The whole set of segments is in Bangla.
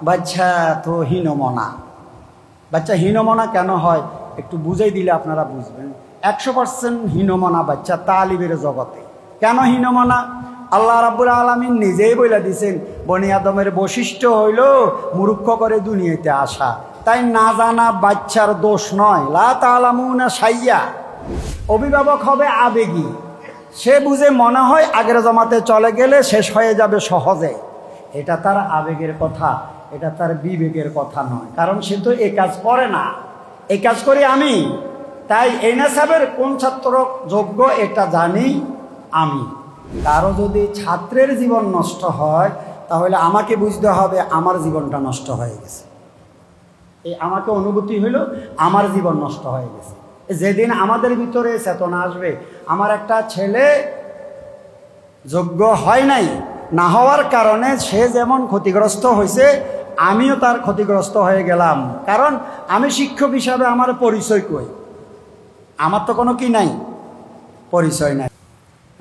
বাচ্চা তো হীনমনা। বাচ্চা হীনমনা কেন হয় একটু বুঝাই দিলে আপনারা বুঝবেন। 100% হীনমনা বাচ্চা তালিবের জগতে। কেন হীনমনা? আল্লাহ রাব্বুল আলামিন নিজেই বলে দিয়েছেন, বনি আদমের বৈশিষ্ট্য হইল মূর্খ করে দুনিয়াতে আসা। তাই না জানা বাচ্চার দোষ নয়। লা তালামুনা শাইয়া। অভিভাবক হবে আবেগী। সে বুঝে মনে হয় আগের জমাতে চলে গেলে শেষ হয়ে যাবে সহজে। এটা তার আবেগের কথা, এটা তার বিবেকের কথা নয়। কারণ সে তো এই কাজ করে না, এই কাজ করি আমি। তাই এই নেশাবের কোন ছাত্র যোগ্য এটা জানি আমি। কারো যদি ছাত্রের জীবন নষ্ট হয় তাহলে আমাকে বুঝতে হবে আমার জীবনটা নষ্ট হয়ে গেছে। এই আমাকে অনুভূতি হইল আমার জীবন নষ্ট হয়ে গেছে। যেদিন আমাদের ভিতরে চেতনা আসবে আমার একটা ছেলে যোগ্য হয় নাই, না হওয়ার কারণে সে যেমন ক্ষতিগ্রস্ত হয়েছে আমিও তার ক্ষতিগ্রস্ত হয়ে গেলাম। কারণ আমি শিক্ষক হিসাবে আমার পরিচয় কই? আমার তো কোনো কি নাই, পরিচয় নাই।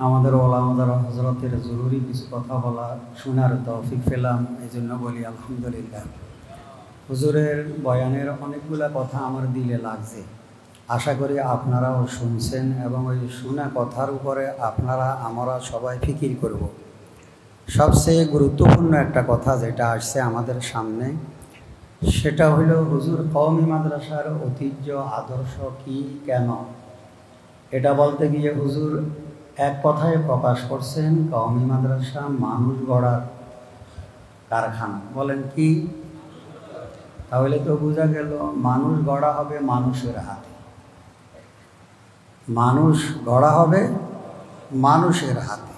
আমাদের ওলামাদের হজরতের জরুরি কিছু কথা বলা শোনার তৌফিক পেলাম, এই জন্য বলি আলহামদুলিল্লাহ। হুজুরের বয়ানের অনেকগুলা কথা আমার দিলে লাগছে। আশা করি আপনারাও শুনছেন এবং ওই শোনা কথার উপরে আমরা সবাই ফিকির করব। সবচেয়ে গুরুত্বপূর্ণ একটা কথা যেটা আসছে আমাদের সামনে, সেটা হইল হুজুর কওমি মাদ্রাসার ঐতিহ্য আদর্শ কি কেন। এটা বলতে গিয়ে হুজুর এক কথায় প্রকাশ করছেন, কওমি মাদ্রাসা মানুষ গড়ার কারখানা। বলেন কি? তাহলে তো বোঝা গেল মানুষ গড়া হবে মানুষের হাতে। মানুষ গড়া হবে মানুষের হাতে।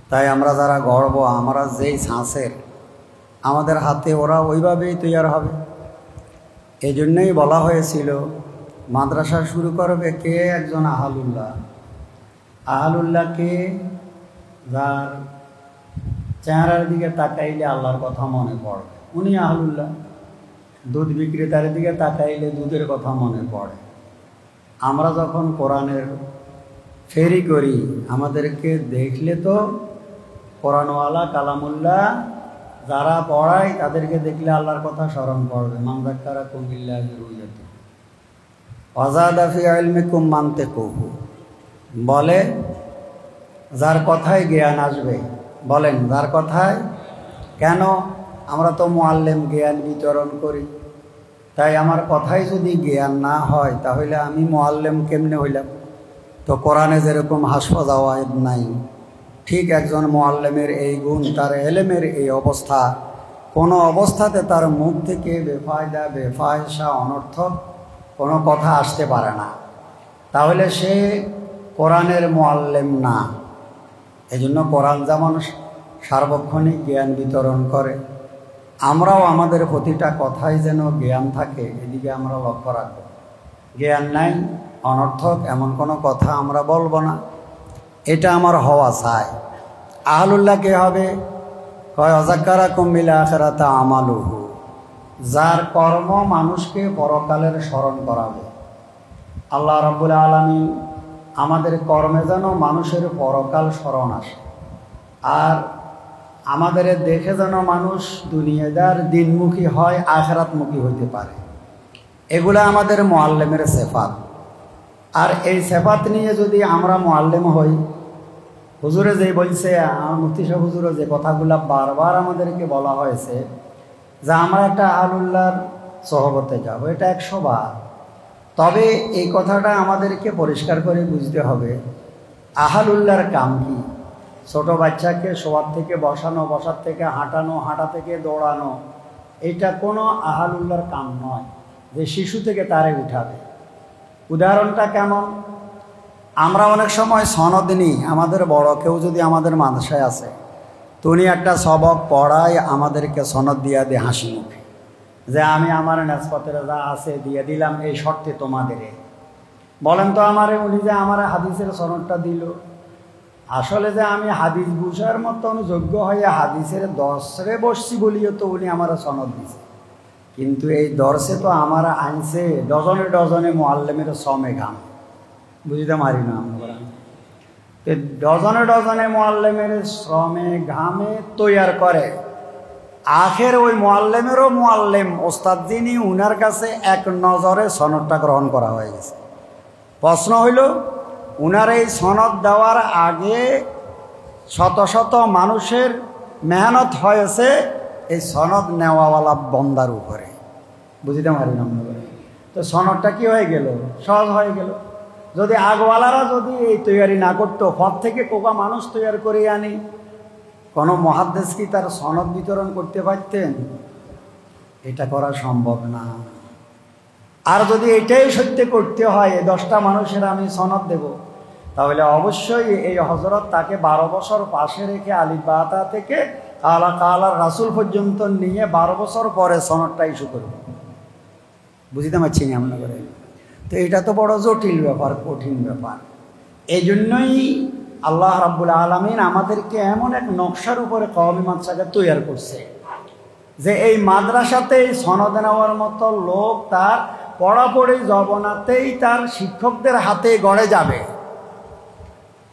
তাই আমরা যারা গড়ব, আমরা যেই ছাঁচের, আমাদের হাতে ওরা ওইভাবেই তৈরি হবে। এই জন্যই বলা হয়েছিল মাদ্রাসা শুরু করবে কে? একজন আহলুল্লাহ। আহলুল্লাহকে যার চেহারার দিকে তাকাইলে আল্লাহর কথা মনে পড়ে, উনি আহলুল্লাহ। দুধ বিক্রেতার দিকে তাকাইলে দুধের কথা মনে পড়ে। আমরা যখন কোরআনের ফেরি করি আমাদেরকে দেখলে তো কোরআনওয়ালা কালামুল্লাহ যারা পড়ায় তাদেরকে দেখলে আল্লাহর কথা স্মরণ পড়বে। মানজাক্কারা কুমিল্লাহি রুইয়াতু ওয়াজাদা ফি ইলমিকুম মানতিকুহু। বলে যার কথায় জ্ঞান আসবে। বলেন যার কথায়। কেন? আমরা তো মুআল্লিম, জ্ঞান বিতরণ করি। তাই আমার কথাই যদি জ্ঞান না হয় তাহলে আমি মুআল্লিম কেমনে হইলাম? তো কোরআনে যেরকম হাসফাজ আওয়ায়েদ নাই, ঠিক একজন মুআল্লিমের এই গুণ, তার এলেমের এই অবস্থা, কোনো অবস্থাতে তার মুখ থেকে বেফায়দা বেফায়সা অনর্থক কোনো কথা আসতে পারে না। তাহলে সে কোরআনের মুআল্লিম না। এই জন্য কোরআন যেমন সার্বক্ষণিক জ্ঞান বিতরণ করে, আমরাও আমাদের প্রতিটা কথাই যেন জ্ঞান থাকে এদিকে আমরা লক্ষ্য রাখব। জ্ঞান নাই, অনর্থক এমন কোনো কথা আমরা বলবো না। এটা আমার হওয়া চাই। আহলুল্লাহ কে হবে? কয় অযাক্কারাকুম বিল আখিরাতি আমালুহু। যার কর্ম মানুষকে পরকালের স্মরণ করাবে। আল্লাহ রাব্বুল আলামিন আমাদের কর্মে যেন মানুষের পরকাল স্মরণ আসে, আর আমাদের দেখে যেন মানুষ দুনিয়াদার দিনমুখী হয়, আখিরাতমুখী হইতে পারে। এগুলা আমাদের মুআল্লিমের সিফাত। আর এই সিফাত নিয়ে যদি আমরা মুআল্লিম হই, হুজুরে যে বলছে, মুফতি সাহেব হুজুরে যে কথাগুলা বারবার আমাদেরকে বলা হয়েছে যে আমরা একটা আহলুল্লাহর সহবতে যাব, এটা 100 বার। তবে এই কথাটা আমাদেরকে পরিষ্কার করে বুঝতে হবে আহলুল্লাহর কাম কি। ছোট বাচ্চাকে শোয়ার থেকে বসানো, বসার থেকে হাঁটানো, হাঁটা থেকে দৌড়ানো, এটা কোনো আহলুল্লাহর কাম নয় যে শিশু থেকে তারে উঠাবে। উদাহরণটা কেমন? আমরা অনেক সময় সনদ নিই। আমাদের বড় কেউ যদি আমাদের মাদ্রাসায় আছে, তো উনি একটা সবক পড়ায় আমাদেরকে সনদ দিয়া দিয়ে হাসি মুখে যে আমি আমার নেসপতের যা আছে দিয়ে দিলাম এই শর্তে তোমাদের। বলেন তো আমারে, উনি যে আমার হাদিসের সনদটা দিল, আসলে যে আমি হাদিস বুঝার মতন যোগ্য হয়ে হাদিসের দর্শে বসছি বলিও তো উনি আমার সনদ দিছে। কিন্তু এই দর্শে তো আমার আনছে ডজনে ডজনে মুআল্লিমের শ্রমে ঘাম। বুঝতে পারি না আমরা। ডজনে ডজনে মুআল্লিমের শ্রমে ঘামে তৈয়ার করে। আখের ওই মুআল্লিমেরও মুআল্লিম ওস্তাদ যিনি, উনার কাছে এক নজরে সনদটা গ্রহণ করা হয়ে গেছে। প্রশ্ন হইল, উনার এই সনদ দেওয়ার আগে শত শত মানুষের মেহনত হয়েছে এই সনদ নেওয়াওয়ালা বন্দার উপরে। বুঝিতে পারি না? তো সনদটা কি হয়ে গেল? সহজ হয়ে গেল। যদি আগওয়ালারা যদি এই তৈয়ারি না করতো, পথ থেকে কোকা মানুষ তৈরি করে আনি, কোনো মুহাদ্দিস কি তার সনদ বিতরণ করতে পারতেন? এটা করা সম্ভব না। আর যদি এটাই সত্যি করতে হয়, 10টা মানুষের আমি সনদ দেব, তাহলে অবশ্যই এই হযরত তাকে 12 বছর পাশে রেখে আলিফ বা তা থেকে কালা কালার রাসূল পর্যন্ত নিয়ে 12 বছর পরে সনদটা ইস্যু করবে। বুঝিতে পারছি না আমরা করে? তো এটা তো বড় জটিল ব্যাপার, কঠিন ব্যাপার। এই জন্যই আল্লাহ রাব্বুল আলামিন আমাদেরকে এমন এক নকশার উপরে কওমি মাদ্রাসাকে তৈরি করছে যে এই মাদ্রাসাতেই সনদ নেওয়ার মতো লোক তার পড়াপড়ি জবনাতেই তার শিক্ষকদের হাতে গড়ে যাবে।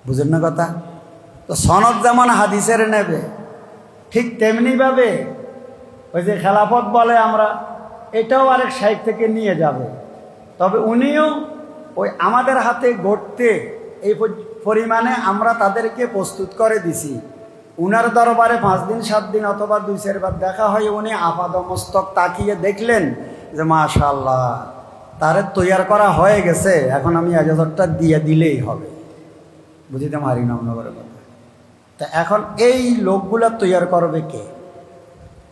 বুঝেন না কথা? তো সনদ যেমন হাদিসের নেবে, ঠিক তেমনিভাবে ওই যে খেলাফত বলে আমরা, এটাও আরেক সাইড থেকে নিয়ে যাবে। তবে উনিও ওই আমাদের হাতে গড়তে এই পরিমাণে আমরা তাদেরকে প্রস্তুত করে দিছি। উনার দরবারে 5 দিন 7 দিন অথবা 2-4 বার দেখা হয়, উনি আপাদমস্তক তাকিয়ে দেখলেন যে মাশাআল্লাহ তারে তৈয়ার করা হয়ে গেছে, এখন আমি ইজাজতটা দিয়ে দিলেই হবে। বুঝিতে পারি না আপনাদের কথা? তা এখন এই লোকগুলা তৈয়ার করবে কে?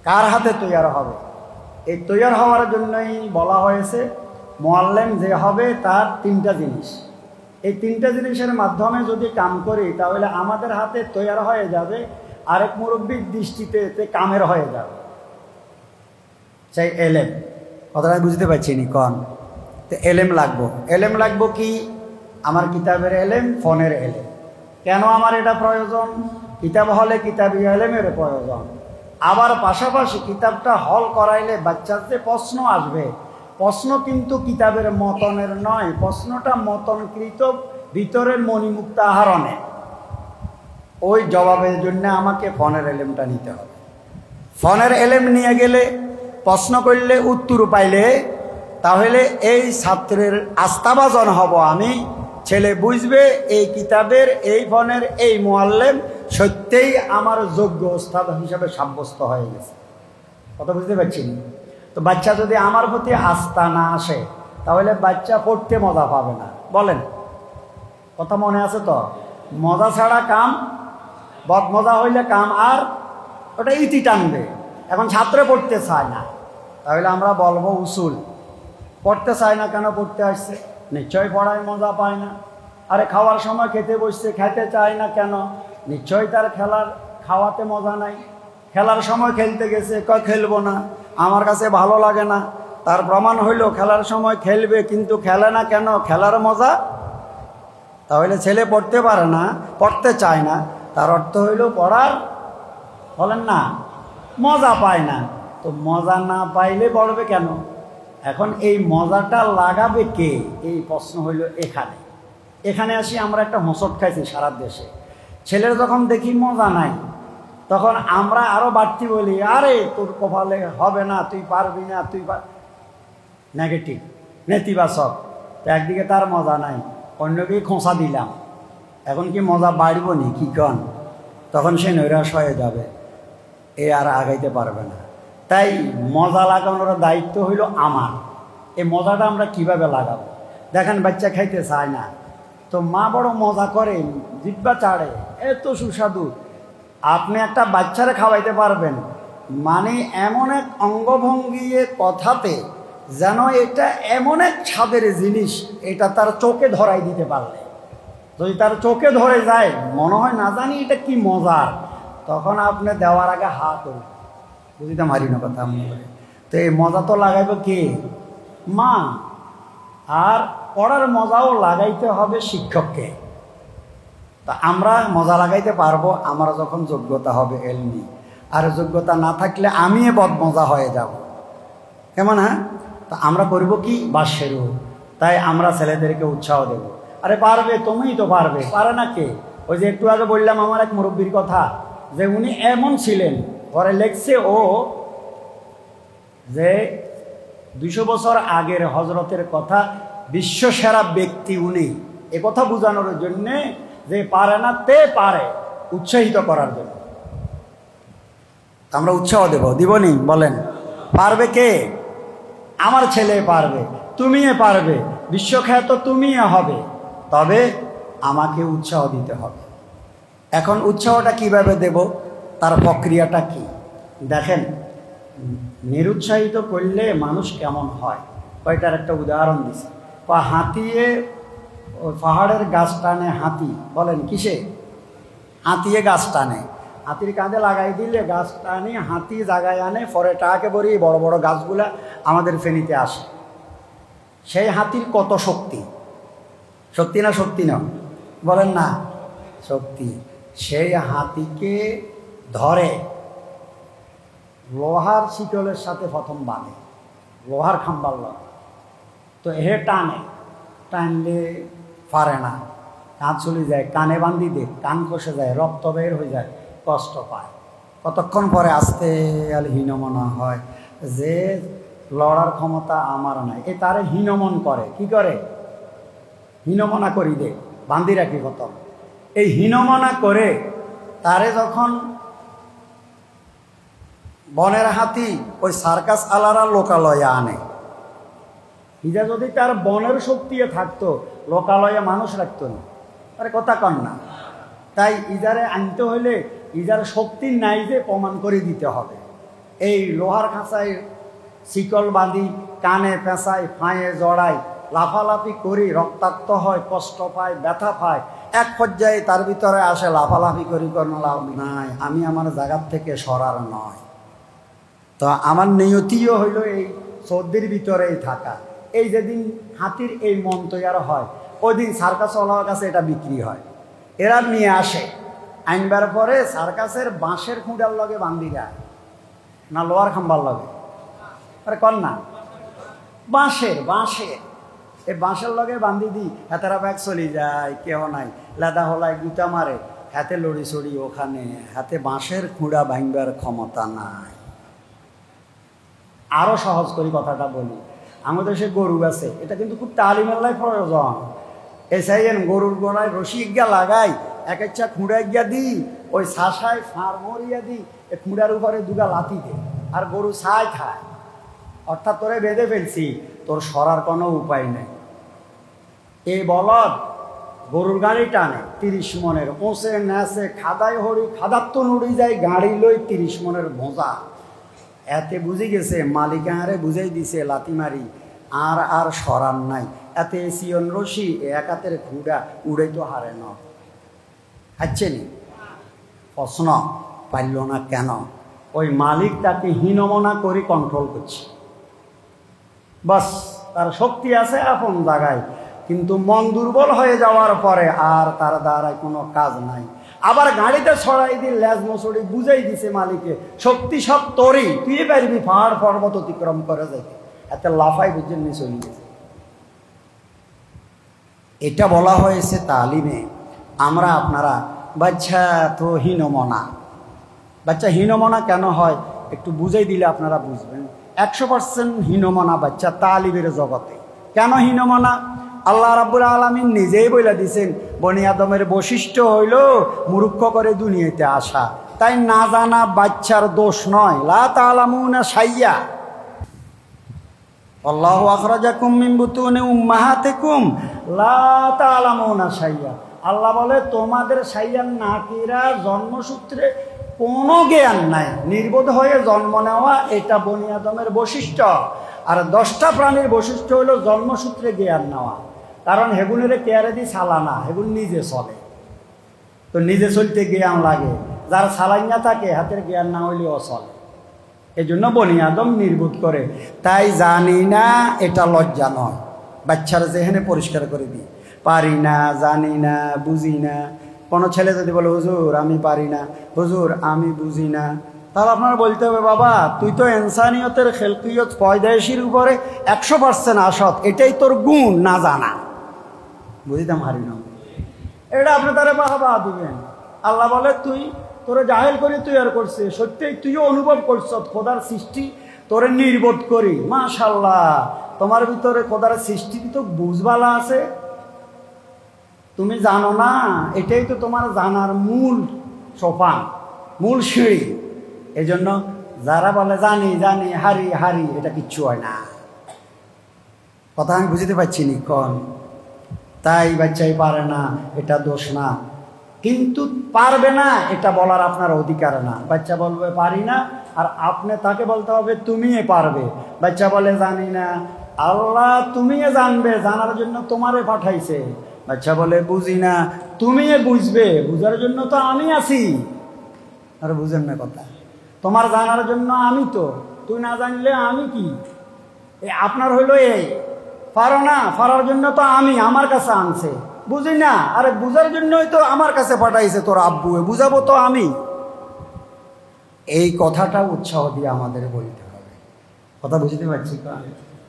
কার হাতে তৈয়ার হবে? এই তৈয়ার হওয়ার জন্যই বলা হয়েছে মুআল্লিম যে হবে তার 3টা জিনিস। এই 3টা জিনিসের মাধ্যমে যদি কাম করি তাহলে আমাদের হাতে তৈয়ার হয়ে যাবে, আরেক মুরব্বীর দৃষ্টিতে এতে কামের হয়ে যাবে। সেই এলেম, কথাটা বুঝতে পারছি নি কন? তো এলেম লাগবো। এলেম লাগবো কি? আমার কিতাবের এলেম, ফোনের এলেম। কেন আমার এটা প্রয়োজন? কিতাব হলে কিতাবি এলেমের প্রয়োজন। আবার পাশাপাশি কিতাবটা হল করাইলে বাচ্চার যে প্রশ্ন আসবে, প্রশ্ন কিন্তু কিতাবের মতনের নয়, প্রশ্নটা মতনকৃত ভিতরের মণিমুক্তা আহরণে। ওই জবাবের জন্য আমাকে ফোনের এলেমটা নিতে হবে। ফোনের এলেম নিয়ে গেলে, প্রশ্ন করলে, উত্তর পাইলে, তাহলে এই ছাত্রের আস্থাভাজন হব আমি। ছেলে বুঝবে এই কিতাবের, এই ফোনের, এই মুআল্লিম সত্যিই আমার যোগ্য ওস্তাদ হিসাবে সাব্যস্ত হয়ে গেছে। কথা বুঝতে পারছি না? তো বাচ্চা যদি আমার প্রতি আস্থা না আসে তাহলে বাচ্চা পড়তে মজা পাবে না। বলেন, কথা মনে আছে তো? মজা ছাড়া কাম, বদ মজা হইলে কাম আর ওটা ইতি টানবে। এখন ছাত্র পড়তে চায় না, তাহলে আমরা বলবো উসুল। পড়তে চায় না কেন? পড়তে আসছে, নিশ্চয়ই পড়ায় মজা পায় না। আরে খাওয়ার সময় খেতে বসছে, খেতে চায় না কেন? নিশ্চয়ই তার খাওয়াতে মজা নাই। খেলার সময় খেলতে গেছে, খেলবো না, আমার কাছে ভালো লাগে না। তার প্রমাণ হইল খেলার সময় খেলবে কিন্তু খেলে না কেন? খেলার মজা। তাহলে ছেলে পড়তে পারে না, পড়তে চায় না, তার অর্থ হইল পড়ার, বলেন না, মজা পায় না। তো মজা না পাইলে পড়বে কেন? এখন এই মজাটা লাগাবে কে? এই প্রশ্ন হইল এখানে। এখানে আসি আমরা একটা হোঁচট খাইছি সারা দেশে। ছেলের যখন দেখি মজা নাই, তখন আমরা আরো বাড়তি বলি, আরে তোর কপালে হবে না, তুই পারবি না, নেগেটিভ, নেতিবাচক। তো একদিকে তার মজা নাই, অন্যকে খোঁচা দিলাম, এখন কি মজা বাড়ব নি? কি কন? তখন সে নৈরাশ হয়ে যাবে, এ আর আগাইতে পারবে না। তাই মজা লাগানোর দায়িত্ব হইল আমার। এই মজাটা আমরা কিভাবে লাগাবো? দেখেন বাচ্চা খাইতে চায় না, তো মা বড় মজা করে, জিব্বা চাড়ে, এত সুস্বাদু। আপনি একটা বাচ্চারে খাওয়াইতে পারবেন মানে এমন এক অঙ্গভঙ্গি কথাতে যেন এটা এমন এক স্বাদের জিনিস, এটা তার চোখে ধরাই দিতে পারলে, যদি তার চোখে ধরে যায় মনে হয় না জানি এটা কি মজার, তখন আপনি দেওয়ার আগে হা করুন। বুঝিতে মারি না কথা আপনি? তো এই মজা তো লাগাইব কে? মা। আর পড়ার মজাও লাগাইতে হবে শিক্ষককে। তা আমরা মজা লাগাইতে পারবো আমরা যখন যোগ্যতা হবে এলমি। আর যোগ্যতা না থাকলে আমি বদমজা হয়ে যাব। কেমন? হ্যাঁ, তা আমরা করব কি? বাসেরও। তাই আমরা ছেলেদেরকে উৎসাহ দেব, আরে পারবে, তুমিই তো পারবে। পারে না কে? ওই যে একটু আগে বললাম আমার এক মুরব্বীর কথা, যে উনি এমন ছিলেন, ঘরে লেখছে ও যে 200 বছর আগের হজরতের কথা, বিশ্ব সেরা ব্যক্তি উনি। এ কথা বোঝানোর জন্যে যে পারে না তে পারে, উৎসাহিত করার জন্য আমরা উৎসাহ দিবনি? বলেন পারবে কে? আমার ছেলে পারবে, তুমিও পারবে, বিশ্বখ্যাত তুমিও হবে, তবে আমাকে উৎসাহ দিতে হবে। এখন উৎসাহটা কিভাবে দেব, তার প্রক্রিয়াটা কি দেখেন। নিরুৎসাহিত করলে মানুষ কেমন হয়, কয়টার একটা উদাহরণ দিছে। হাতিয়ে পাহাড়ের গাছ টানে হাতি, বলেন কিসে? হাতিয়ে গাছ টানে, হাতির কাঁধে লাগাই দিলে গাছ টানে, হাতি জাগায় আনে, পরে টাকে বড়ি বড় বড় গাছগুলা আমাদের ফেনীতে আসে। সেই হাতির কত শক্তি, শক্তি না শক্তি না? বলেন না শক্তি। সেই হাতিকে ধরে লোহার শিকলের সাথে প্রথম বাঁধে, লোহার খাম্বার লয়, তো হে টানে, টানলে পারে না, কান চলে যায়, কানে বান্ধি দে, কান কষে যায়, রক্ত বের হয়ে যায়, কষ্ট পায়। কতক্ষণ পরে আস্তে হীনমনা হয় যে লড়ার ক্ষমতা আমার নাই, এ তারে হীনমন করে। কি করে? হীনমনা করি দে, বান্ধি রাখি কত। এই হীনমনা করে তারে যখন বনের হাতি ওই সার্কাস আলারা লোকালয়ে আনে, ইজা যদি তার বনের শক্তি থাকতো লোকালয়ে মানুষ রাখতো না, আরে কথা কন না। তাই ইজারে আনতে হইলে ইজার শক্তি নাই যে প্রমাণ করে দিতে হবে। এই লোহার খাঁচায় শিকল বাঁধি, কানে পেঁচাই, ফাঁয়ে জড়াই, লাফালাফি করি, রক্তাক্ত হয়, কষ্ট পায়, ব্যথা পায়। এক পর্যায়ে তার ভিতরে আসে লাফালাফি করি, কোনো লাভ নাই, আমি আমার জায়গার থেকে সরার নয়। তো আমার নিয়তিও হইল এই সর্দির ভিতরেই থাকা। এই যেদিন হাতির এই মন তৈরি হয়, ওই দিন সার্কাসওয়ালার কাছে এটা বিক্রি হয়। এরা নিয়ে আসে, আইনবার পরে সার্কাসের বাঁশের খুঁড়ার লগে বান্ধি যায় না লোহার খাম্বার লগে? আরে কন না, বাঁশের এই বাঁশের লগে বান্ধি দিই, হাতেরা ব্যাগ চলি যায়, কেহ নাই, লেদা হলায় গুতা মারে, হাতে লড়ি চড়ি ওখানে, হাতে বাঁশের খুঁড়া ভাঙবার ক্ষমতা নাই। আরো সহজ করি কথাটা বলি, আমাদের সে গরু আছে, এটা কিন্তু খুব তালিমেল্লাই প্রয়োজন। এসাইয়েন গরুর গোড়ায় রশি গিয়া লাগাই, এক ইচ্ছা খুঁড়া গিয়া দিই, ওই শাসায় ফাঁড় মরিয়া দিই, এ খুঁড়ার উপরে দুগা লাথি দে, আর গরু ছাই খায়। অর্থাৎ তোরে বেঁধে ফেলছি, তোর সরার কোনো উপায় নেই। এই বলদ গরুর গাড়ি টানে 30 মনের, ওঁচে নেচে, খাদায় হরি, খাদার তো নুড়ি যায়, গাড়ি লই 30 মনের বোঝা। এতে বুঝে গেছে মালিক আরে বুঝাই দিছে লাথি মারি, আর সরার নাই। এতে সিয়ন রশি এক হাতের খুঁড়া উড়ে তো হারে না। হাচ্ছে নি প্রশ্ন পারল না কেন? ওই মালিক তাকে হীনমনা করে কন্ট্রোল করছে। বাস তার শক্তি আছে আপন জায়গায়, কিন্তু মন দুর্বল হয়ে যাওয়ার পরে আর তার দ্বারায় কোনো কাজ নাই। আবার গাড়িতে ছড়াই দিয়ে লেজ মশড়ি বুঝাই দিছে মালিকে, শক্তি সব তোরই, তুই পারবি পাহাড় পর্বত অতিক্রম করে যাইতে। এত লাফাই বুঝে নিয়ে চলে গেছে। এটা বলা হয়েছে তালিমে। আমরা আপনারা বাচ্চা তো হীনমনা, বাচ্চা হীনমনা কেন হয় একটু বুঝাই দিলে আপনারা বুঝবেন। 100% হীনমনা বাচ্চা তালিমের জগতে। কেন হীনমনা? আল্লাহ রাব্বুল আলামিন নিজেই বলে দিয়েছেন, বনি আদমের বৈশিষ্ট্য হইল মূর্খ করে দুনিয়াতে আসা। তাই না জানা বাচ্চার দোষ নয়। লা তা'লামুনা শাইয়া, আল্লাহু আখরাজাকুম মিন বুতুনি উম্মাহাতিকুম লা তা'লামুনা শাইয়া। আল্লাহ বলে তোমাদের শাইয়ান নাকিরা জন্মসূত্রে কোনো জ্ঞান নাই, নির্বোধ হয়ে জন্ম নেওয়া, এটা বনি আদমের বৈশিষ্ট্য। আর 10টা প্রাণীর বৈশিষ্ট্য হলো জন্মসূত্রে জ্ঞান নেওয়া। কারণ হেগুনের কেয়ারে দি সালানা, হেগুন নিজে চলে, তো নিজে চলতে জ্ঞান লাগে। যার সালাইনা থাকে হাতের জ্ঞান না হইলেও চলে। এই জন্য বনি আদম নির্বোধ করে। তাই জানি না এটা লজ্জা নয়, বাচ্চার যেখানে পরিষ্কার করে দিই, পারি না, জানি না, বুঝি না। কোনো ছেলে যদি বলে হুজুর আমি পারি না, হুজুর আমি বুঝি না, তাহলে আপনার বলতে হবে বাবা তুই তো ইনসানিয়তের খেলকিয়ত পয়দাইশির উপরে 100% আসত, এটাই তোর গুণ না জানা। বুঝিতাম হারি না, এটা আপনি তারা বাবা দিবেন। আল্লাহ বলে তুই তোরে জাহেল করে তৈরি করছে, সত্যিই তুইও অনুভব করছ খোদার সৃষ্টি তোরে নির্বোধ করি। মাশাআল্লাহ, তোমার ভিতরে খোদার সৃষ্টি তো বুঝবালা আছে, তুমি জানো না। এটাই তো তোমার জানার মূল সোপান, মূল সিঁড়ি। এই জন্য যারা বলে জানি জানি হারি হারি, এটা কিচ্ছু হয় না। কথা আমি বুঝতে পারছি নি কন, তাই বাচ্চাই পারে না, এটা দোষ না। কিন্তু পারবে না এটা বলার আপনার অধিকার না। বাচ্চা বলবে পারি না, আর আপনি তাকে বলতে হবে তুমি পারবে। বাচ্চা বলে জানি না, আল্লাহ তুমি জানবে, জানার জন্য তোমারে পাঠাইছে। বাচ্চা বলে বুঝি না, তুমি বুঝবে, বুঝার জন্য তো আমি আছি। আর বুঝেন না কথা, তোমার জানার জন্য আমি তো, তুই না জানলে আমি কি? আপনার হইলো এই পারো না, পারার জন্য তো আমি, আমার কাছে আনছে। বুঝি না, আরে বুঝার জন্যই তো আমার কাছে পাঠাইছে তোর আব্বু, বুঝাবো তো আমি। এই কথাটা উৎসাহ দিয়ে আমাদের বলতে হবে। কথা বুঝতে পারছি?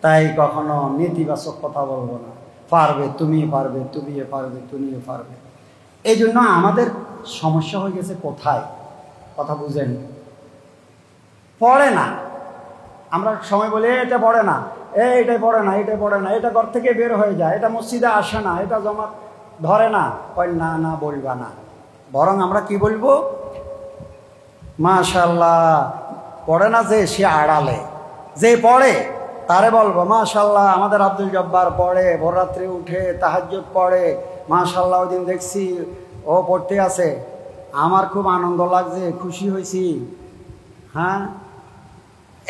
তাই কখনো নেতিবাচক কথা বলবো না। পারবে, তুমি পারবে, তুমি পারবে, তুমি পারবে। এই জন্য আমাদের সমস্যা হয়ে গেছে কোথায়? কথা বুঝেন, পড়ে না। আমরা সময় বলি এটা পড়ে না, এইটাই পড়ে না, এইটাই পড়ে না, এটা ঘর থেকে বের হয়ে যায়, এটা মসজিদে আসে না, এটা জমা ধরে না। কয় না না, বলবা না। বরং আমরা কি বলবো? মাশাআল্লাহ, পড়ে না যে সে আড়ালে, যে পড়ে তারে বলবো মাশাআল্লাহ আমাদের আব্দুল জব্বার পড়ে, ভোররাত্রে উঠে তাহাজ্জুদ পড়ে, মাশাআল্লাহ ওই দিন দেখছি ও পড়তে আছে, আমার খুব আনন্দ লাগছে, খুশি হয়েছি। হ্যাঁ,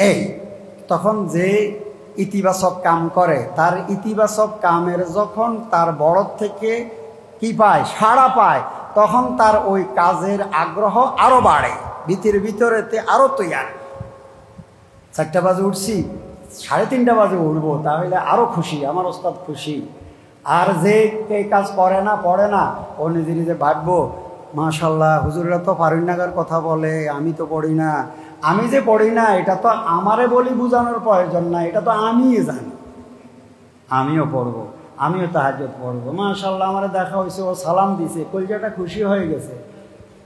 এই তখন যে ইতিবাচক কাম করে, তার ইতিবাচক কামের যখন তার বড় থেকে কি পায়, সাড়া পায়, তখন তার ওই কাজের আগ্রহ আরো বাড়ে, ভিতরেতে আরো তৈয়ার। 4টা বাজে উঠছি, 3:30 বাজে উঠবো, তাহলে আরো খুশি, আমার ওস্তাদ খুশি। আর যে এই কাজ করে না, পড়ে না, ও নিজে নিজে ভাববো মাশাআল্লাহ হুজুররা তো ফারুন্নাগার কথা বলে, আমি তো পড়ি না। আমি যে পড়ি না এটা তো আমারে বলি বোঝানোর প্রয়োজন না, এটা তো আমিই জানি। আমিও পড়বো, আমিও তাহাজ্জুদ পড়বো। মাশাআল্লাহ আমারে দেখা হয়েছে, ও সালাম দিছে, কলিজাটা খুশি হয়ে গেছে।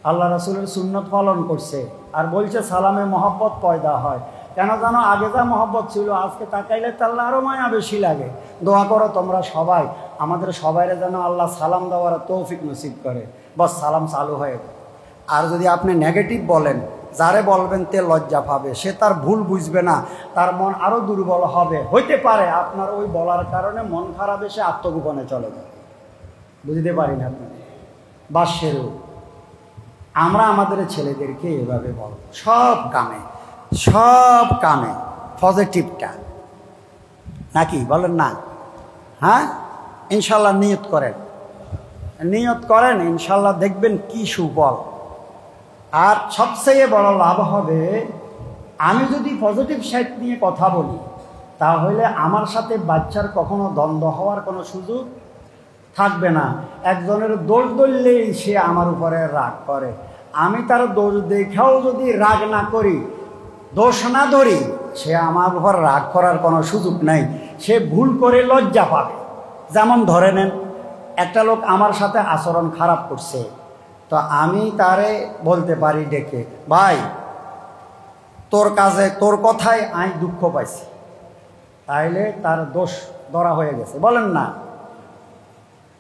আল্লাহ রাসূলের সুন্নত পালন করছে, আর বলছে সালামে মহব্বত পয়দা হয়। কেন জানো? আগে যা মহব্বত ছিল, আজকে তাকাইলে তো আল্লাহ আরো মায়া বেশি লাগে। দোয়া করো তোমরা সবাই, আমাদের সবাইরে যেন আল্লাহ সালাম দেওয়ার তৌফিক নসিব করে। বস সালাম চালু হয়ে গেল। আর যদি আপনি নেগেটিভ বলেন, যারে বলবেন তে লজ্জা পাবে, সে তার ভুল বুঝবে না, তার মন আরো দুর্বল হবে। হইতে পারে আপনার ওই বলার কারণে মন খারাপ এসে আত্মগোপনে চলে যাবে। বুঝতে পারি না আপনি? বাস্যেরও আমরা আমাদের ছেলেদেরকে এভাবে বলব, সব কামে পজিটিভটা, নাকি বলেন না? হ্যাঁ, ইনশাল্লাহ নিয়ত করেন, ইনশাল্লাহ দেখবেন কি সুফল। আর সবচেয়ে বড় লাভ হবে, আমি যদি পজিটিভ সাইড নিয়ে কথা বলি, তাহলে আমার সাথে বাচ্চার কখনো দ্বন্দ্ব হওয়ার কোনো সুযোগ থাকবে না। একজনের দোষ ধরলেই সে আমার উপরে রাগ করে, আমি তার দোষ দেখাও যদি রাগ না করি, দোষ না ধরি, সে আমার উপর রাগ করার কোনো সুযোগ নাই। সে ভুল করে লজ্জা পাবে। যেমন ধরে নেন, একটা লোক আমার সাথে আচরণ খারাপ করছে, তো আমি তারে বলতে পারি ডেকে, ভাই তোর কাজে তোর কথায় আমি দুঃখ পাইছি, তাইলে তার দোষ ধরা হয়ে গেছে। বলেন না,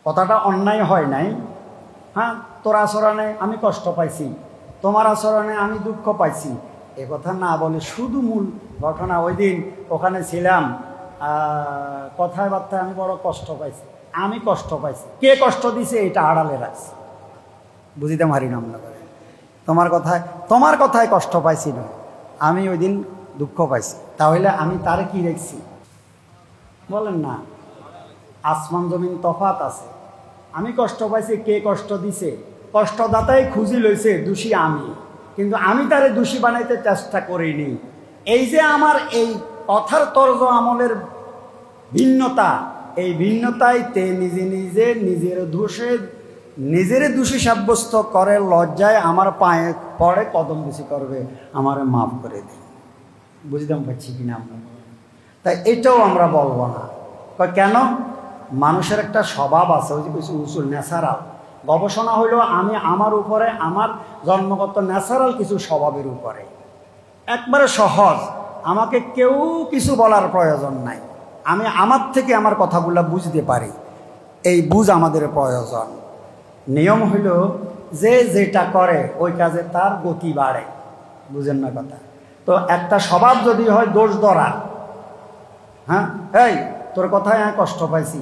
কথাটা অন্যায় হয় নাই? হ্যাঁ, তোর আচরণে আমি কষ্ট পাইছি, তোমার আচরণে আমি দুঃখ পাইছি, এ কথা না বলে শুধু মূল ঘটনা, ওই দিন ওখানে ছিলাম, কথাবার্তায় আমি বড় কষ্ট পাইছি, আমি কষ্ট পাইছি, কে কষ্ট দিছে এটা আড়ালে রাখছি। বুঝিতে পারি না মনে করে, তোমার কথায় কষ্ট পাইছি না, আমি ওই দিন দুঃখ পাইছি, তাহলে আমি তারে কি রেখছি? বলেন না, আসমান জমিন তফাত আছে। আমি কষ্ট পাইছি, কে কষ্ট দিছে? কষ্টদাতাই খুঁজি লইছে, দোষী আমি, কিন্তু আমি তারে দোষী বানাইতে চেষ্টা করিনি। এই যে আমার এই কথার তর্জ আমলের ভিন্নতা, এই ভিন্নতায় তে নিজে নিজের দোষী সাব্যস্ত করে, লজ্জায় আমার পায়ে পড়ে কদম বেশি করবে, আমারে মাফ করে দিন। বুঝতাম পারছি কিনা আপনার? তাই এটাও আমরা বলবো না। কেন? মানুষের একটা স্বভাব আছে, ওই যে কিছু উসুল ন্যাচারাল, গবেষণা হইল আমি আমার উপরে, আমার জন্মগত ন্যাচারাল কিছু স্বভাবের উপরে, একবারে সহজ, আমাকে কেউ কিছু বলার প্রয়োজন নাই, আমি আমার থেকে আমার কথাগুলো বুঝতে পারি, এই বুঝ আমাদের প্রয়োজন। নিয়ম হইল যে যেটা করে ওই কাজে তার গতি বাড়ে, বুঝেন না কথা? তো একটা স্বভাব যদি হয় দোষ ধরার, হ্যাঁ এই তোর কথায় আমি কষ্ট পাইছি,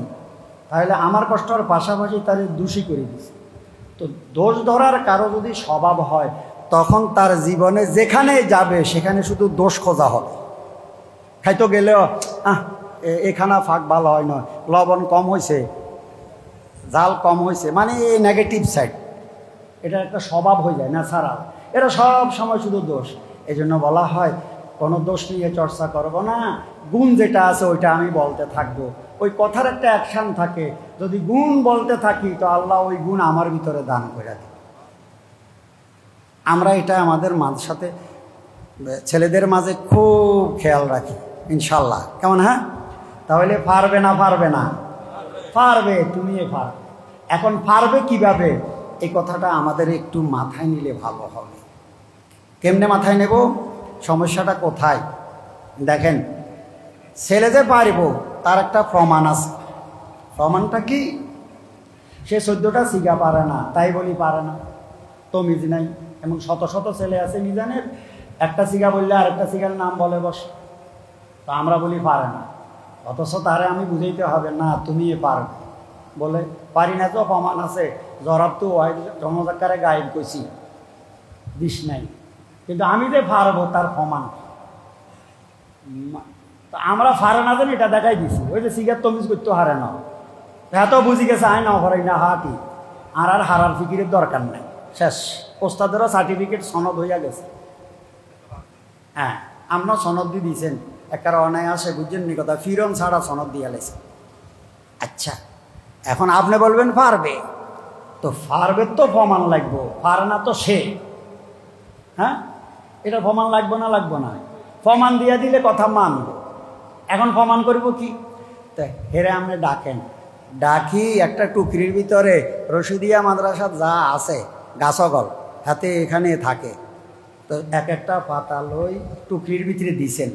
তাহলে আমার কষ্টের পাশাপাশি তার দোষী করে দিছি। তো দোষ ধরার কারো যদি স্বভাব হয় তখন তার জীবনে যেখানে যাবে সেখানে শুধু দোষ খোঁজা হবে। খাইতো গেলেও এখানা ফাঁক ভালো হয় না, লবণ কম হয়েছে, জাল কম হয়েছে, মানে এই নেগেটিভ সাইড, এটা একটা স্বভাব হয়ে যায় ন্যাচারাল, এটা সব সময় শুধু দোষ। এই জন্য বলা হয় কোনো দোষ নিয়ে চর্চা করবো না, গুণ যেটা আছে ওইটা আমি বলতে থাকবো। ওই কথার একটা অ্যাকশান থাকে, যদি গুণ বলতে থাকি তো আল্লাহ ওই গুণ আমার ভিতরে দান করে দেয়। আমরা এটা আমাদের সাথে ছেলেদের মাঝে খুব খেয়াল রাখি ইনশাল্লাহ, কেমন? হ্যাঁ, তাহলে পারবে না? পারবে না? পারবে, তুমি পারবে। এখন পারবে কিভাবে, এই কথাটা আমাদের একটু মাথায় নিলে ভালো হবে। কেমনে মাথায় নেব? সমস্যাটা কোথায় দেখেন, ছেলে যে পারব তার একটা প্রমাণ আছে। প্রমাণটা কি? সে 14টা সিগা পারে না, তাই বলি পারে না, তমিজ নাই। এমন শত শত ছেলে আছে মিজানের, একটা সিগা বললে আরেকটা সিগার নাম বলে বস, তো আমরা বলি পারে না, অথচ তারে আমি বুঝাইতে হবে না তুমি পারবে, বলে পারি না তো প্রমাণ আছে, জরাব তো জমজাকারে গায়েব কইছি দিস নাই, কিন্তু আমি যে পারবো তার প্রমাণ। তো আমরা পারে না জানি এটা দেখাই দিছি, ওই যে সিগার তমিজ করতে হারে না, এত বুঝি গেছে আয় না হরাই না হা কি, আর হারার ফিকিরের দরকার নাই, শেষ। ওস্তাদেরও সার্টিফিকেট সনদ হইয়া গেছে। হ্যাঁ, আপনার সনদ দিয়ে দিয়েছেন, একটা অনায় আসে, বুঝছেন নি কথা, ফিরন ছাড়া সনদ দিয়ে লেছে। আচ্ছা, এখন আপনি বলবেন পারবে, তো পারবে তো প্রমাণ লাগবো, পারে না তো সে। হ্যাঁ, এটা প্রমাণ লাগবো না? লাগবো না? প্রমাণ দিয়ে দিলে কথা মানব। এখন প্রমাণ করব কি? তা হেরে আপনি ডাকেন, ডাকি একটা টুকরির ভিতরে রশিদিয়া মাদ্রাসা যা আছে গাছগল হাতে এখানে থাকে, তো এক একটা পাতা লই টুকরির ভিতরে দিছেন,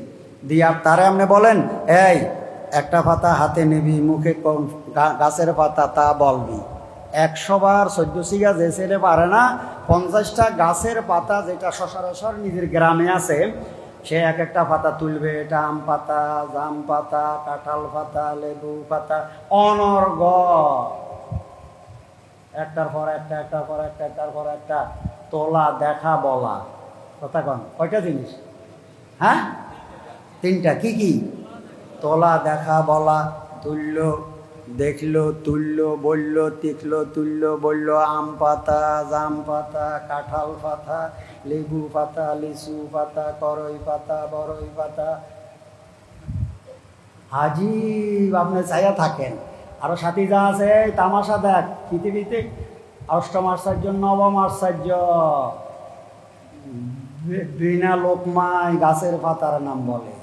দিয়া তারে আপনি বলেন এই একটা পাতা হাতে নিবি, মুখে গাছের পাতা তা বলবি। 100 বার 14 সিগা যে ছেলে পারে না, 50টা গাছের পাতা যেটা সচরাচর নিজের গ্রামে আছে, সে এক একটা পাতা তুলবে, এটা আম পাতা, জাম পাতা, কাঁঠাল পাতা, লেবু পাতা, অনর্গ একটার পর একটা, একটার পর একটা, একটার পর একটা, তোলা, দেখা, বলা। কথা কন, কয়টা জিনিস? হ্যাঁ, 3টা। কি কি? তোলা, দেখা, বলা। তুলল, দেখলো, তুলল, বলল, তিকলো, তুলল, বলল, আম পাতা, জাম পাতা, কাঁঠাল পাতা, লেবু পাতা, লিচু পাতা, করই পাতা, বড়ই পাতা। হাজি আপনি চাইয়া থাকেন, আরো সাথী যা আছে তামাশা দেখ, পৃথিবীতে 8ম আশ্চর্য, 9ম আশ্চর্য, বিনা লোকমায় গাছের পাতার নাম বলে।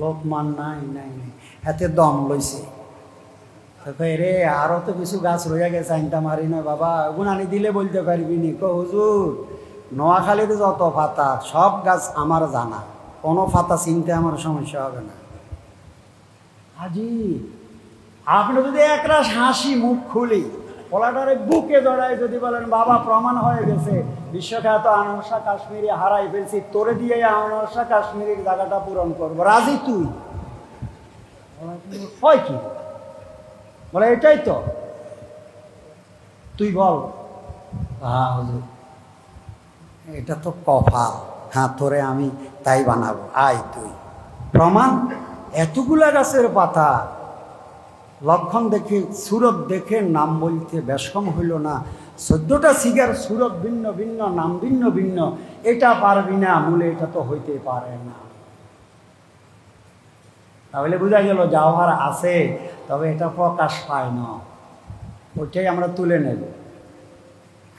লোকমান নাই নাই নাই, হাতে দম লইছে, রে আরো তো কিছু গাছ রইয়া গেছে, আইনটা মারি নয় বাবা, ওগুন আনি দিলে বলতে পারবি নি? হুজুর, নোয়াখালীতে যত পাতা সব গাছ আমার জানা, কোনো পাতা চিনতে আমার সমস্যা হবে না। হাজি আপনি যদি একরাশ হাসি মুখ খুলি, পোলাটারে বুকে জড়াই যদি বলেন বাবা প্রমাণ হয়ে গেছে, বিশ্বখ্যাত আনোয়ার শাহ কাশ্মীরি হারাই ফেলছি, তোরে দিয়ে আনোয়ার শাহ কাশ্মীরির জায়গাটা পূরণ করবো, রাজি তুই? হয় কি? বলে এটাই তো, তুই বল। হ্যাঁ হুজুর, এটা তো কপাল, হ্যাঁ তোরে আমি তাই বানাবো, আয় তুই। প্রমাণ? এতগুলা গাছের পাতা, লক্ষণ দেখে, সুরত দেখে নাম বলতে বেশকম হইল না। 14টা সিগার সুরত ভিন্ন ভিন্ন, নাম ভিন্ন ভিন্ন, এটা পারবি না, মূলে এটা তো হইতে পারে না। তাহলে বোঝা গেল জাওহার আছে, তবে এটা প্রকাশ পায় না, ওইটাই আমরা তুলে নেব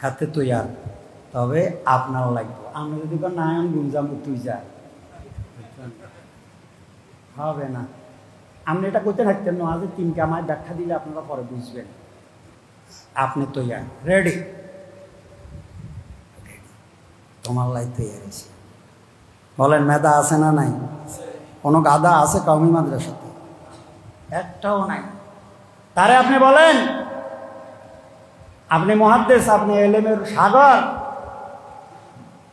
হাতে তৈয়ার, তবে আপনার লাগবে। আমি যদি নায়ন গুঞ্জাম তুই যা, হবে না। আপনি এটা করতে থাকতেন না, আজ 3 কামায় ব্যাখ্যা দিলে আপনারা পরে বুঝবেন। আপনি তৈয়ার, রেডি, তোমার লাই তৈয়ার আছে। বলেন মেধা আছে না নাই? কোনো গাদা আছে কওমি মাদ্রাসাতে? একটাও নাই। তারে আপনি বলেন আপনি মুহাদ্দিস, আপনি এলেমের সাগর,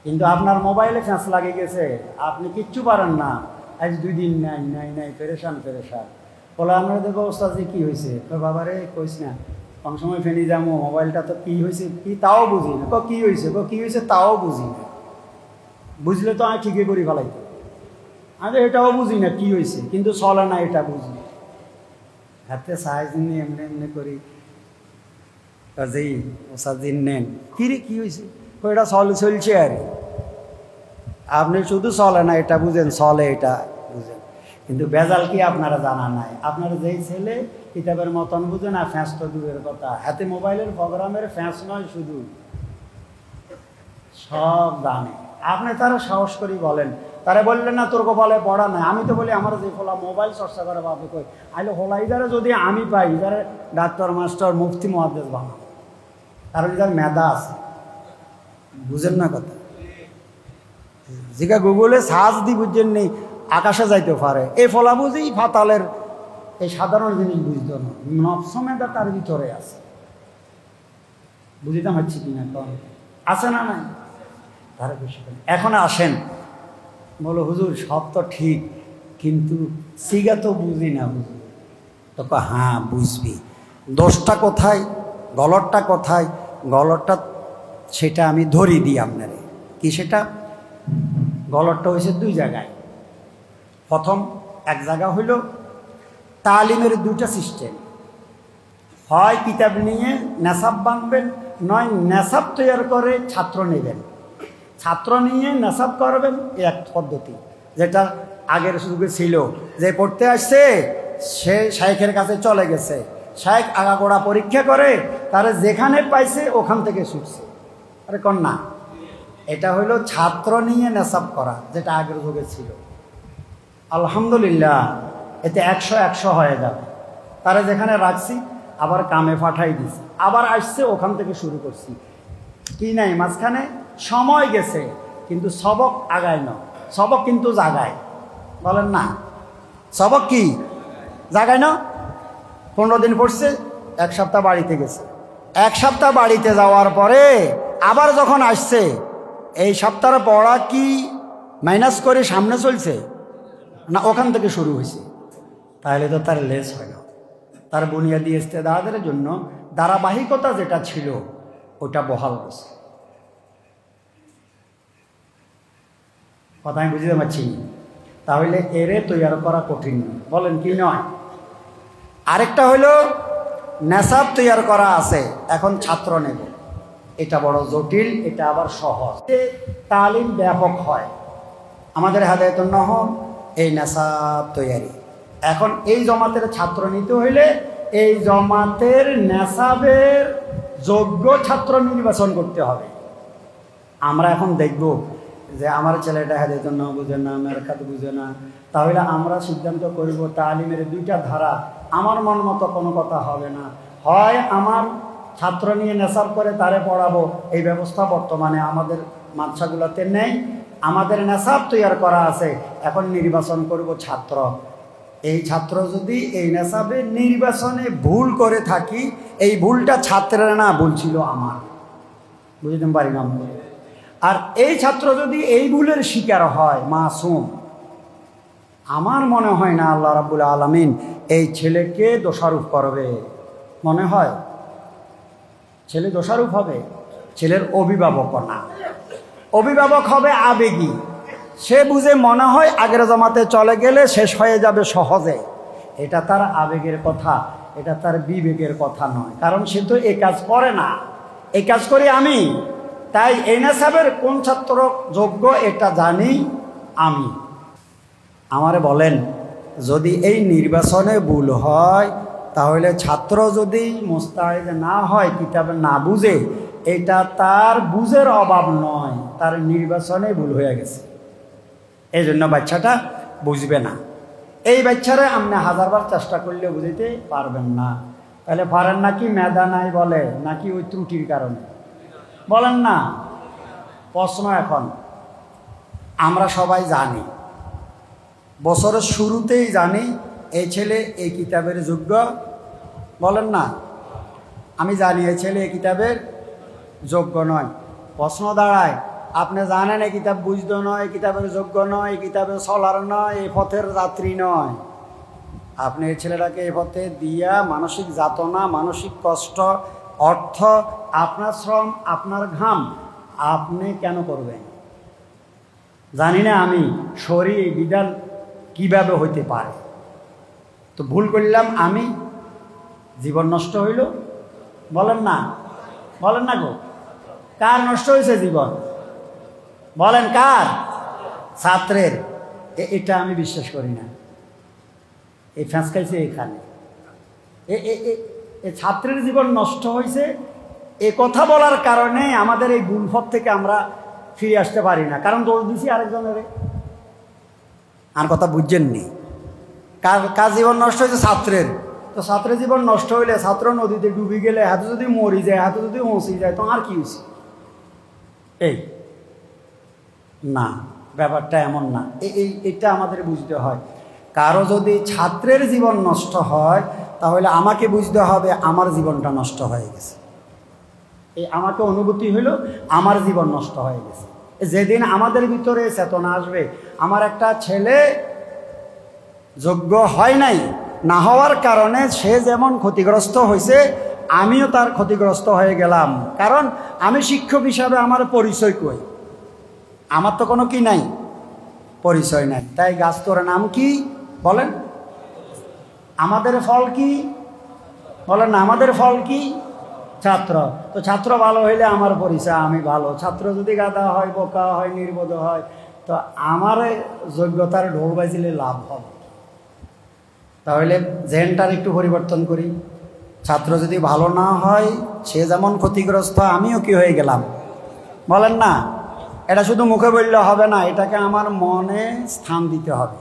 কিন্তু আপনার মোবাইলে ফ্যাঁস লাগে গেছে, আপনি কিচ্ছু পারেন না। আজ 2 দিন নাই নাই নাই, পেরেশান পেরেশান। বলে আমরা দেখবো ওস্তাদ যে কী হয়েছে? বাবা রে কইস না, কোন সময় ফেনি যাবো, মোবাইলটা তো কী হয়েছে কি তাও বুঝি না। কী হয়েছে কী হয়েছে তাও বুঝি না। বুঝলে তো আমি ঠিকই করি ফেলাইতো। আমি এটাও বুঝি না কী হয়েছে, কিন্তু চলে না এটা বুঝি। হাতে সাহায্য নিয়ে এমনি এমনি করি, কাজেই ওস্তাদিন নেন কী রে কী হয়েছে, এটা চলছে আর। আপনি শুধু চলে না এটা বুঝেন, চলে এটা বুঝেন, কিন্তু বেজাল কি আপনারা জানা নাই। আপনারা যেই ছেলে কিতাবের মতন বুঝে না, ফ্যাঁস তো দূরের কথা, হাতে মোবাইলের প্রোগ্রামের ফ্যাঁস নয় শুধু, সব জানে। আপনি তারা সাহস করি বলেন, তারা বললেন না তোর কপালে পড়া নাই। আমি তো বলি আমার যে ফোলা মোবাইল চর্চা করে বাপে কই আইলে হোলাই যারা যদি আমি পাই, যারা ডাক্তার মাস্টার মুফতি মুহাদ্দিস বানাবো, কারণ যার মেধা আছে। বুঝেন না কথা? যেটা গুগলে সার্চ দি বুঝছেন নেই, আকাশে যাইতে পারে। এই ফলা বুঝি ফাতালের এই সাধারণ জিনিস বুঝতো না, নফস মেধা তার ভিতরে আছে। বুঝিতে পারছি কিনা? কম আছে না নাই? তারা বেশি। এখন আসেন, বলো হুজুর সব তো ঠিক, কিন্তু সিগা তো বুঝি না হুজুর। তো হ্যাঁ বুঝবি, দোষটা কোথায়, গলতটা কোথায়? গলতটা সেটা আমি ধরি দিই আপনারে। কি সেটা? গলতটা হয়েছে 2 জায়গায়। প্রথম এক জায়গা হইল তালিমের 2টা সিস্টেম। হয় কিতাব নিয়ে নেশাব বানবেন, নয় নেশাব তৈরি করে ছাত্র নেবেন। ছাত্র নিয়ে নেশাব করবেন, এক পদ্ধতি, যেটা আগের যুগে ছিল, যে পড়তে আসছে সে শাইখের কাছে চলে গেছে, শাইখ আগাগোড়া পরীক্ষা করে তারা যেখানে পাইছে ওখান থেকে ছুটছে। আরে কন্যা, এটা হইল ছাত্র নিয়ে নেশাব করা, যেটা আগের যুগে ছিল। আলহামদুলিল্লাহ, এতে 100 হয়ে যাবে। তারা যেখানে রাখছি আবার কামে পাঠাই দিছি, আবার আসছে ওখান থেকে শুরু করছি। কি নাই মাঝখানে সময় গেছে, কিন্তু সবক আগায় না। সবক কিন্তু জাগায়, বলেন না? সবক কি জাগায় না? 15 দিন পড়ছে, 1 সপ্তাহ বাড়িতে গেছে। 1 সপ্তাহ বাড়িতে যাওয়ার পরে আবার যখন আসছে, এই সপ্তাহের পড়া কি মাইনাস করে সামনে চলছে না ওখান থেকে শুরু হয়েছে? তাহলে তো তার লেস হয় না। তার বুনিয়াদি ইস্তেদাদের জন্য ধারাবাহিকতা যেটা ছিল ওটা বহাল হয়েছে। কথা আমি বুঝতে পারছি। তাহলে এরে তৈরি করা কঠিন, বলেন কি নয়? আরেকটা হলো নেশাব তৈরি করা আছে, এখন ছাত্র নেব, এটা বড় জটিল, এটা আবার সহজ। তালিম ব্যাপক হয় আমাদের হেদায়েতুন নহর এই নেশাব তৈরি। এখন এই জমাতের ছাত্র নিতে হইলে এই জমাতের নেশাবের যোগ্য ছাত্র নির্বাচন করতে হবে। আমরা এখন দেখব যে আমার ছেলেটা হেদায়েতুন নহর বুঝে না, মেরকাত বুঝে না, তাহলে আমরা সিদ্ধান্ত করব তালিমের 2টা ধারা, আমার মন মতো কোনো কথা হবে না। হয় আমার ছাত্র নিয়ে নেশাব করে তারে পড়াবো, এই ব্যবস্থা বর্তমানে আমাদের মাদ্রাসাগুলোতে নেই। আমাদের নেশাব তৈরি করা আছে, এখন নির্বাচন করব ছাত্র। এই ছাত্র যদি এই নেশাবে নির্বাচনে ভুল করে থাকি, এই ভুলটা ছাত্রের না, ভুল ছিল আমার, বুঝতে পারি না। আর এই ছাত্র যদি এই ভুলের শিকার হয় মাসুম, আমার মনে হয় না আল্লাহ রাব্বুল আলামিন এই ছেলেকে দোষারোপ করবে। মনে হয় ছেলে দোষারোপ হবে? ছেলের অভিভাবক না, অভিভাবক হবে আবেগী। সে বুঝে মনে হয় আগের জমাতে চলে গেলে শেষ হয়ে যাবে সহজে। এটা তার আবেগের কথা, এটা তার বিবেকের কথা নয়, কারণ সে তো এই কাজ করে না, এই কাজ করি আমি। তাই এই নেশাবের কোন ছাত্র যোগ্য এটা জানি আমি। আমারে বলেন, যদি এই নির্বাচনে ভুল হয়, তাহলে ছাত্র যদি মুস্তাহিদ না হয়, কিতাবে না বুঝে, এটা তার বুঝের অভাব নয়, তার নির্বাচনে ভুল হয়ে গেছে। এই জন্য বাচ্চাটা বুঝবে না। এই বাচ্চারা আপনি 1000বার চেষ্টা করলে বুঝতে পারবেন না। তাহলে পারেন নাকি মেধা নাই বলে, নাকি ওই ত্রুটির কারণে? বলেন না। প্রশ্ন এখন, আমরা সবাই জানি, বছরের শুরুতেই জানি এই ছেলে এই কিতাবের যোগ্য। বলেন না। আমি জানি এই ছেলে এই কিতাবের যোগ্য নয়। প্রশ্ন দাঁড়ায়, আপনি জানেন এই কিতাব বুঝতে নয়, এই কিতাবের যোগ্য নয়, এই কিতাবের চলার নয়, এই পথের যাত্রী নয়। আপনি এই ছেলেটাকে এই পথে দিয়া মানসিক যাতনা, মানসিক কষ্ট, অর্থ, আপনার শ্রম, আপনার ঘাম আপনি কেন করবেন? জানি না আমি শরীর এই বিধান কীভাবে হইতে পারে। তো ভুল করলাম আমি, জীবন নষ্ট হইল। বলেন না। বলেন না গো, কার নষ্ট হয়েছে জীবন? বলেন কার? ছাত্রের। এটা আমি বিশ্বাস করি না। এই ফ্যাঁস খাইছে এখানে। এ ছাত্রের জীবন নষ্ট হয়েছে, এ কথা বলার কারণে আমাদের এই ভুলপথ থেকে আমরা ফিরে আসতে পারি না। কারণ দোষ দিছি আরেকজনের। আর কথা বুঝছেননি? কার জীবন নষ্ট হয়েছে? ছাত্রের। তো ছাত্রের জীবন নষ্ট হইলে, ছাত্র নদীতে ডুবি গেলে, হাতে যদি মরি যায়, হাতে যদি মসি যায়, তো আর কি হয়েছে? এই না, ব্যাপারটা এমন না। এটা আমাদের বুঝতে হয়। কারো যদি ছাত্রের জীবন নষ্ট হয়, তাহলে আমাকে বুঝতে হবে আমার জীবনটা নষ্ট হয়ে গেছে। আমাকে অনুভূতি হইল আমার জীবন নষ্ট হয়ে গেছে। যেদিন আমাদের ভিতরে চেতনা আসবে, আমার একটা ছেলে যোগ্য হয় নাই, না হওয়ার কারণে সে যেমন ক্ষতিগ্রস্ত হয়েছে, আমিও তার ক্ষতিগ্রস্ত হয়ে গেলাম। কারণ আমি শিক্ষক হিসাবে আমার পরিচয় কই? আমার তো কোনো কি নাই, পরিচয় নাই। তাই গাছ তোর নাম কি? বলেন। আমাদের ফল কি? বলেন না। আমাদের ফল কি? ছাত্র। তো ছাত্র ভালো হইলে আমার পরিচয়, আমি ভালো। ছাত্র যদি গাধা হয়, বোকা হয়, নির্বোধ হয়, তো আমার যোগ্যতার ঢোল বাজিলে লাভ হবে। তাহলে জেনটার একটু পরিবর্তন করি। ছাত্র যদি ভালো না হয়, সে যেমন ক্ষতিগ্রস্ত, আমিও কি হয়ে গেলাম? বলেন না। এটা শুধু মুখে বললে হবে না, এটাকে আমার মনে স্থান দিতে হবে।